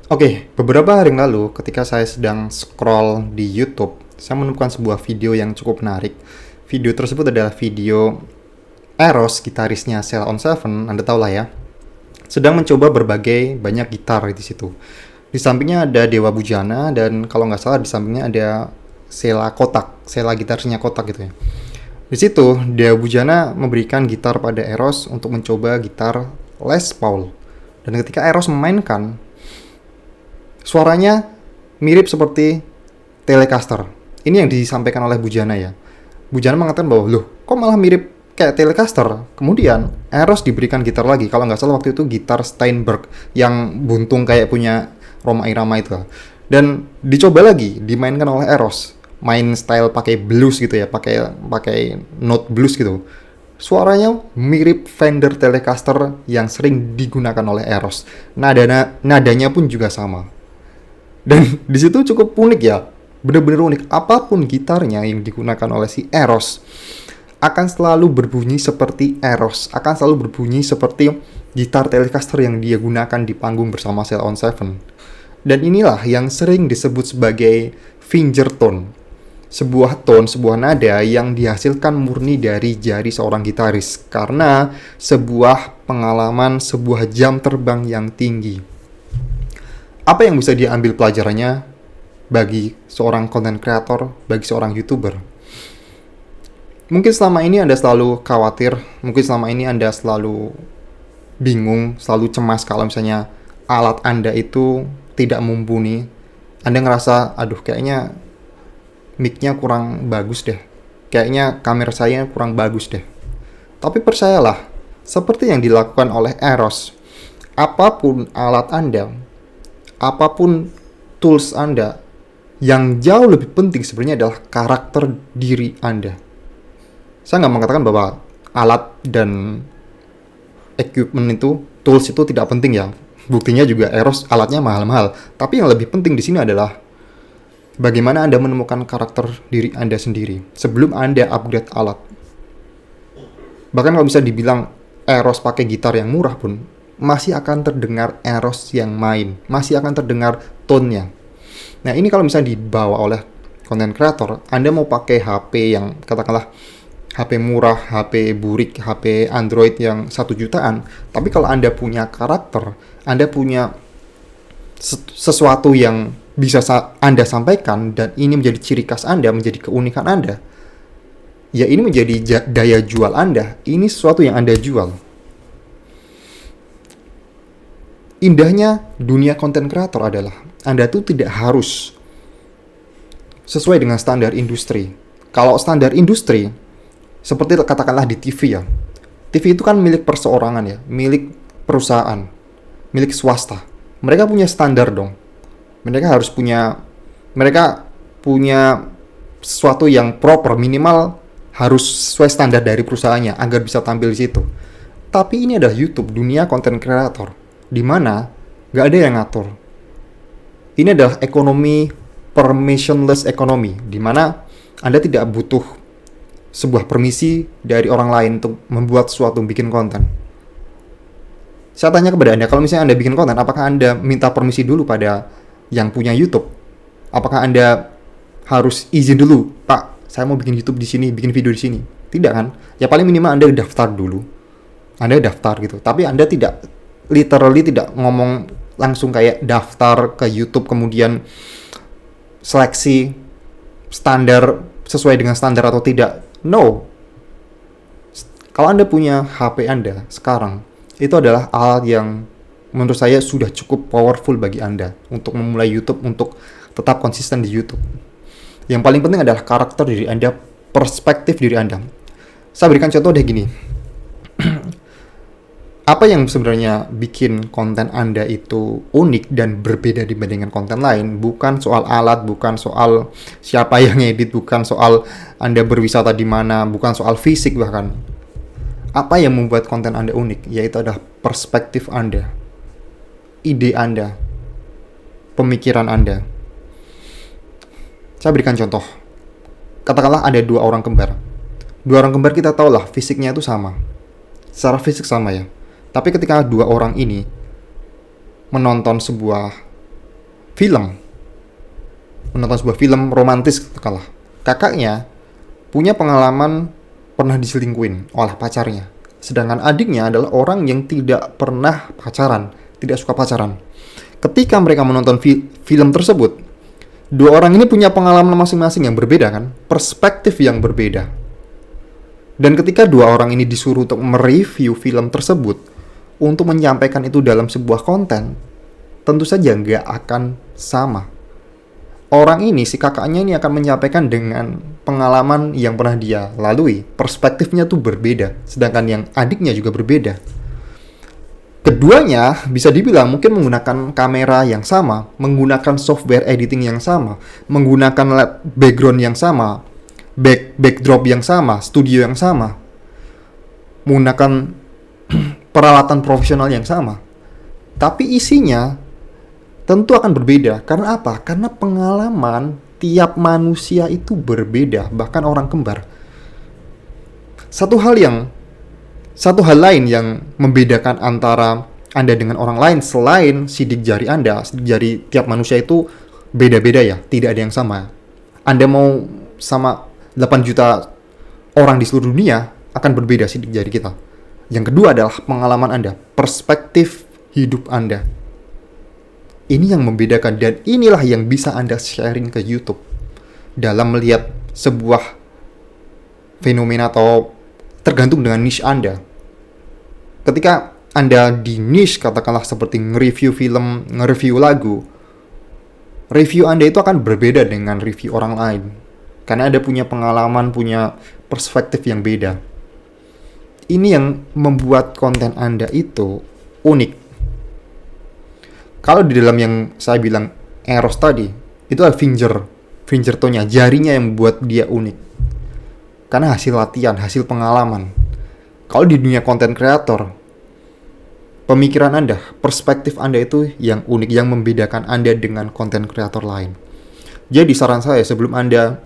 Oke, beberapa hari yang lalu ketika saya sedang scroll di YouTube, saya menemukan sebuah video yang cukup menarik. Video tersebut adalah video Eros, gitarisnya Sheila on Seven, Anda tahu lah ya, sedang mencoba berbagai banyak gitar di situ. Di sampingnya ada Dewa Bujana dan kalau nggak salah di sampingnya ada Sheila Kotak, Sheila gitarisnya Kotak gitu ya. Di situ Dewa Bujana memberikan gitar pada Eros untuk mencoba gitar Les Paul. Dan ketika Eros memainkan, suaranya mirip seperti Telecaster. Ini yang disampaikan oleh Bujana ya. Bujana mengatakan bahwa, loh, kok malah mirip kayak Telecaster? Kemudian Eros diberikan gitar lagi. Kalau nggak salah waktu itu gitar Steinberg yang buntung kayak punya Roma Irama itu. Dan dicoba lagi, dimainkan oleh Eros. Main style pakai blues gitu ya, pakai pakai note blues gitu. Suaranya mirip Fender Telecaster yang sering digunakan oleh Eros. Nadanya pun juga sama. Dan di situ cukup unik ya, bener-bener unik. Apapun gitarnya yang digunakan oleh si Eros akan selalu berbunyi seperti Eros, akan selalu berbunyi seperti gitar Telecaster yang dia gunakan di panggung bersama Sheila on Seven. Dan inilah yang sering disebut sebagai finger tone, sebuah tone, sebuah nada yang dihasilkan murni dari jari seorang gitaris karena sebuah pengalaman, sebuah jam terbang yang tinggi. Apa yang bisa diambil pelajarannya bagi seorang content creator, bagi seorang YouTuber? Mungkin selama ini Anda selalu khawatir, mungkin selama ini Anda selalu bingung, selalu cemas kalau misalnya alat Anda itu tidak mumpuni. Anda ngerasa, aduh kayaknya mic-nya kurang bagus deh. Kayaknya kamera saya kurang bagus deh. Tapi percayalah, seperti yang dilakukan oleh Eros, apapun alat Anda, apapun tools Anda, yang jauh lebih penting sebenarnya adalah karakter diri Anda. Saya nggak mengatakan bahwa alat dan equipment itu, tools itu tidak penting ya. Buktinya juga Eros alatnya mahal-mahal. Tapi yang lebih penting di sini adalah bagaimana Anda menemukan karakter diri Anda sendiri sebelum Anda upgrade alat. Bahkan kalau bisa dibilang Eros pakai gitar yang murah pun, masih akan terdengar Eros yang main, masih akan terdengar tone-nya. Nah ini kalau misalnya dibawa oleh content creator, Anda mau pakai HP yang katakanlah HP murah, HP burik, HP Android yang 1 jutaan, tapi kalau Anda punya karakter, Anda punya sesuatu yang bisa Anda sampaikan dan ini menjadi ciri khas Anda, menjadi keunikan Anda, ya ini menjadi daya jual Anda, ini sesuatu yang Anda jual. Indahnya dunia content creator adalah Anda tuh tidak harus sesuai dengan standar industri. Kalau standar industri, seperti katakanlah di TV ya, TV itu kan milik perseorangan ya, milik perusahaan, milik swasta. Mereka punya standar dong. Mereka punya sesuatu yang proper, minimal harus sesuai standar dari perusahaannya agar bisa tampil di situ. Tapi ini adalah YouTube, dunia content creator, di mana nggak ada yang ngatur. Ini adalah ekonomi permissionless economy, di mana Anda tidak butuh sebuah permisi dari orang lain untuk membuat sesuatu, bikin konten. Saya tanya kepada Anda, kalau misalnya Anda bikin konten, apakah Anda minta permisi dulu pada yang punya YouTube? Apakah Anda harus izin dulu, Pak, saya mau bikin YouTube di sini, bikin video di sini? Tidak kan? Ya paling minimal Anda daftar dulu. Anda daftar gitu. Tapi Anda tidak literally tidak ngomong langsung kayak daftar ke YouTube kemudian seleksi standar sesuai dengan standar atau tidak. No. Kalau Anda punya HP Anda sekarang, itu adalah alat yang menurut saya sudah cukup powerful bagi Anda untuk memulai YouTube, untuk tetap konsisten di YouTube. Yang paling penting adalah karakter diri Anda, perspektif diri Anda. Saya berikan contoh deh gini. Apa yang sebenarnya bikin konten Anda itu unik dan berbeda dibandingkan konten lain? Bukan soal alat, bukan soal siapa yang edit, bukan soal Anda berwisata di mana, bukan soal fisik bahkan. Apa yang membuat konten Anda unik? Yaitu adalah perspektif Anda, ide Anda, pemikiran Anda. Saya berikan contoh. Katakanlah ada 2 orang kembar. 2 orang kembar kita tahu lah fisiknya itu sama. Secara fisik sama ya. Tapi ketika 2 orang ini menonton sebuah film. Menonton sebuah film romantis katakanlah. Kakaknya punya pengalaman pernah diselingkuhin oleh pacarnya. Sedangkan adiknya adalah orang yang tidak pernah pacaran, tidak suka pacaran. Ketika mereka menonton film tersebut, dua orang ini punya pengalaman masing-masing yang berbeda kan, perspektif yang berbeda. Dan ketika dua orang ini disuruh untuk mereview film tersebut, untuk menyampaikan itu dalam sebuah konten, tentu saja nggak akan sama. Orang ini, si kakaknya ini akan menyampaikan dengan pengalaman yang pernah dia lalui. Perspektifnya tuh berbeda, sedangkan yang adiknya juga berbeda. Keduanya bisa dibilang mungkin menggunakan kamera yang sama, menggunakan software editing yang sama, menggunakan background yang sama, backdrop yang sama, studio yang sama, menggunakan peralatan profesional yang sama. Tapi isinya tentu akan berbeda. Karena apa? Karena pengalaman tiap manusia itu berbeda, bahkan orang kembar. Satu hal lain yang membedakan antara Anda dengan orang lain selain sidik jari Anda, sidik jari tiap manusia itu beda-beda ya, tidak ada yang sama. Anda mau sama 8 juta orang di seluruh dunia, akan berbeda sidik jari kita. Yang kedua adalah pengalaman Anda, perspektif hidup Anda. Ini yang membedakan, dan inilah yang bisa Anda sharing ke YouTube dalam melihat sebuah fenomena atau tergantung dengan niche Anda. Ketika Anda di niche, katakanlah seperti nge-review film, nge-review lagu, review Anda itu akan berbeda dengan review orang lain. Karena Anda punya pengalaman, punya perspektif yang beda. Ini yang membuat konten Anda itu unik. Kalau di dalam yang saya bilang Eros tadi, itu adalah finger toe-nya, jarinya yang membuat dia unik. Karena hasil latihan, hasil pengalaman. Kalau di dunia konten kreator, pemikiran Anda, perspektif Anda itu yang unik, yang membedakan Anda dengan konten kreator lain. Jadi saran saya, sebelum Anda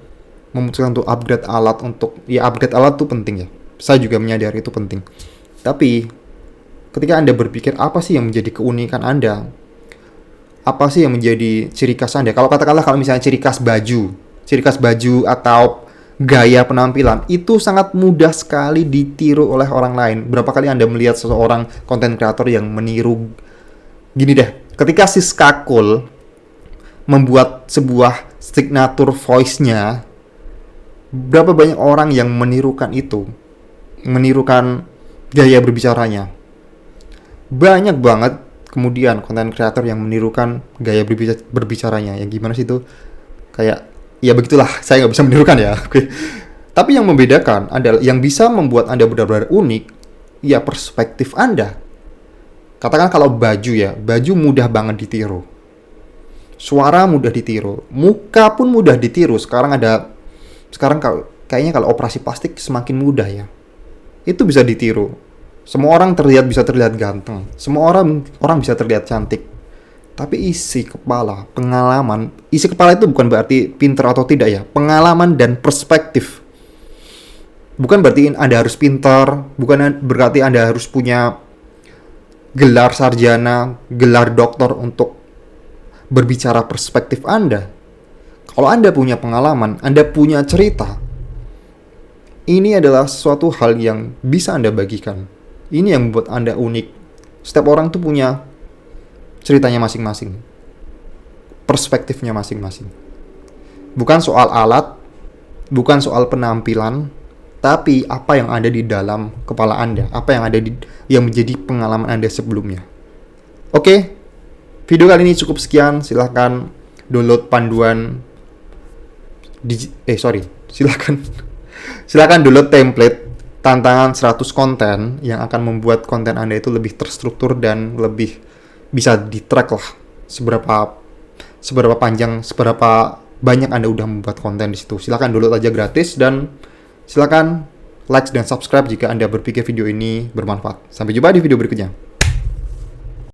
memutuskan untuk upgrade alat upgrade alat itu penting ya. Saya juga menyadari itu penting. Tapi ketika Anda berpikir apa sih yang menjadi keunikan Anda? Apa sih yang menjadi ciri khas Anda? Kalau misalnya ciri khas baju atau gaya penampilan, itu sangat mudah sekali ditiru oleh orang lain. Berapa kali Anda melihat seseorang konten kreator yang meniru? Gini deh, ketika Siska Cole membuat sebuah signature voice-nya, berapa banyak orang yang menirukan itu? Menirukan gaya berbicaranya. Banyak banget kemudian konten kreator yang menirukan gaya berbicaranya. Yang gimana sih itu? Kayak ya begitulah, saya nggak bisa menirukan ya. Tapi yang membedakan adalah, yang bisa membuat Anda benar-benar unik, ya perspektif Anda. Katakan kalau baju ya, baju mudah banget ditiru. Suara mudah ditiru, muka pun mudah ditiru. Sekarang kayaknya kalau operasi plastik semakin mudah ya. Itu bisa ditiru. Semua orang bisa terlihat ganteng. Semua orang bisa terlihat cantik. Tapi isi kepala itu bukan berarti pintar atau tidak ya. Pengalaman dan perspektif. Bukan berarti Anda harus pintar, bukan berarti Anda harus punya gelar sarjana, gelar doktor untuk berbicara perspektif Anda. Kalau Anda punya pengalaman, Anda punya cerita, ini adalah suatu hal yang bisa Anda bagikan. Ini yang membuat Anda unik. Setiap orang tuh punya ceritanya masing-masing, perspektifnya masing-masing. Bukan soal alat, bukan soal penampilan, tapi apa yang ada di dalam kepala Anda, apa yang yang menjadi pengalaman Anda sebelumnya. Oke, video kali ini cukup sekian. Silahkan download panduan silakan download template tantangan 100 konten yang akan membuat konten Anda itu lebih terstruktur dan lebih bisa di-track lah seberapa panjang, seberapa banyak Anda udah membuat konten di situ. Silakan download aja gratis, dan silakan like dan subscribe jika Anda berpikir video ini bermanfaat. Sampai jumpa di video berikutnya.